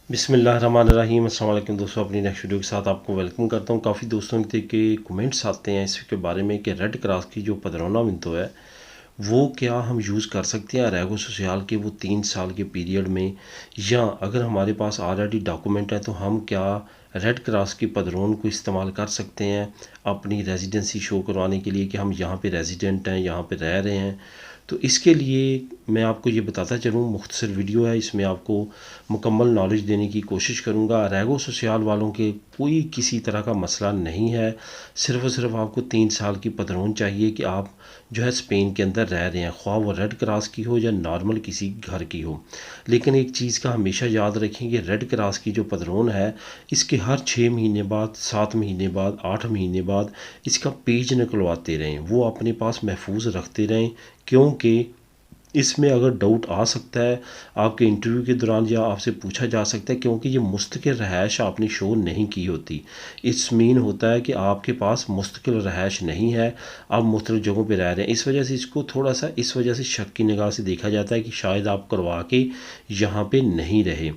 बिस्मिल्लाहिर्रहमानिर्रहीम। अस्सलाम वालेकुम दोस्तों, अपनी नेक्स्ट वीडियो के साथ आपको वेलकम करता हूँ। काफ़ी दोस्तों के कमेंट्स आते हैं इसके बारे में कि रेड क्रॉस की जो पदरौना विंडो है वो क्या हम यूज़ कर सकते हैं रेगो सोशल के वो 3 साल के पीरियड में, या अगर हमारे पास ऑलरेडी डॉक्यूमेंट है तो हम क्या रेड क्रॉस की पदरोन को इस्तेमाल कर सकते हैं अपनी रेजिडेंसी शो करवाने के लिए कि हम यहाँ पे रेजिडेंट हैं, यहाँ पे रह रहे हैं। तो इसके लिए मैं आपको ये बताता चलूँ, मुख्तसर वीडियो है, इसमें आपको मुकम्मल नॉलेज देने की कोशिश करूँगा। रेगो सोशल वालों के कोई किसी तरह का मसला नहीं है, सिर्फ़ और सिर्फ आपको 3 साल की पदरोन चाहिए कि आप जो है स्पेन के अंदर रह रहे हैं, ख्वाह वो रेड क्रॉस की हो या नॉर्मल किसी घर की हो। लेकिन एक चीज़ का हमेशा याद रखें कि रेड क्रॉस की जो पदरोन है इसके हर 6 महीने बाद, 7 महीने बाद, 8 महीने बाद इसका पेज निकलवाते रहें, वो अपने पास महफूज रखते रहें। क्योंकि इसमें अगर डाउट आ सकता है आपके इंटरव्यू के दौरान, या आपसे पूछा जा सकता है, क्योंकि ये मुस्तकिल रहायश आपने शो नहीं की होती। इस मीन होता है कि आपके पास मुस्तकिल रहायश नहीं है, आप मुख्तलिफ जगहों पे रह रहे हैं। इस वजह से इसको थोड़ा सा इस वजह से शक की निगाह से देखा जाता है कि शायद आप करवा के यहाँ पे नहीं रहे।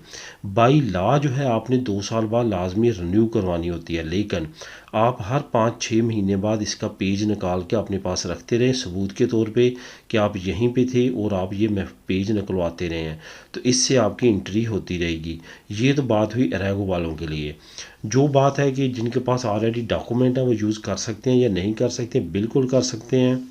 बाई लॉ जो है आपने 2 साल बाद लाजमी रिन्यू करवानी होती है, लेकिन आप हर 5-6 महीने बाद इसका पेज निकाल के अपने पास रखते रहें सबूत के तौर पे कि आप यहीं पे थे और आप ये पेज निकलवाते रहे हैं। तो इससे आपकी एंट्री होती रहेगी। ये तो बात हुई अरेगो वालों के लिए। जो बात है कि जिनके पास ऑलरेडी डॉक्यूमेंट है वो यूज़ कर सकते हैं या नहीं कर सकते, बिल्कुल कर सकते हैं,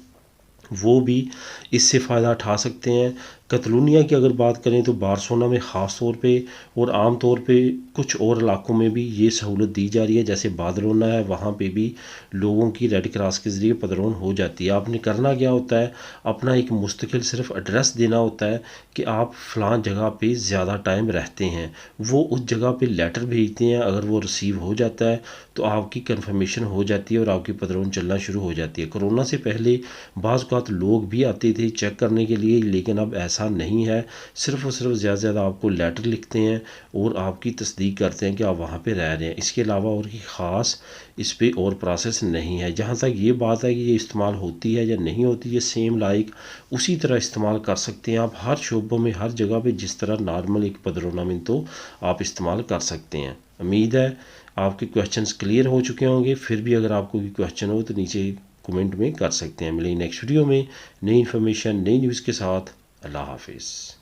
वो भी इससे फ़ायदा उठा सकते हैं। कतलूनिया की अगर बात करें तो बार्सिलोना में ख़ास तौर पे और आम तौर पे कुछ और इलाकों में भी ये सहूलत दी जा रही है। जैसे बार्सिलोना है, वहाँ पे भी लोगों की रेड क्रॉस के ज़रिए पदरोन हो जाती है। आपने करना क्या होता है, अपना एक मुस्तकिल सिर्फ एड्रेस देना होता है कि आप फ़लाँ जगह पे ज़्यादा टाइम रहते हैं। वो उस जगह पे लेटर भेजते हैं, अगर वो रिसीव हो जाता है तो आपकी कंफर्मेशन हो जाती है और आपकी पदरोन चलना शुरू हो जाती है। कोरोना से पहले बाज़ औक़ात लोग भी आते थे चेक करने के लिए, लेकिन अब ऐसा नहीं है। सिर्फ़ और सिर्फ ज़्यादा से ज़्यादा आपको लेटर लिखते हैं और आपकी तस्दीक करते हैं कि आप वहाँ पे रह रहे हैं। इसके अलावा और की ख़ास इस पे और प्रोसेस नहीं है। जहाँ तक ये बात है कि ये इस्तेमाल होती है या नहीं होती, ये सेम लाइक उसी तरह इस्तेमाल कर सकते हैं आप हर शोबों में, हर जगह पे, जिस तरह नॉर्मल एक पदरोना में तो आप इस्तेमाल कर सकते हैं। उम्मीद है आपके क्वेश्चंस क्लियर हो चुके होंगे। फिर भी अगर आपको कोई क्वेश्चन हो तो नीचे कमेंट में कर सकते हैं। मिलेंगे नेक्स्ट वीडियो में नई इन्फॉर्मेशन, नई न्यूज़ के साथ। अल्लाह हाफिज़।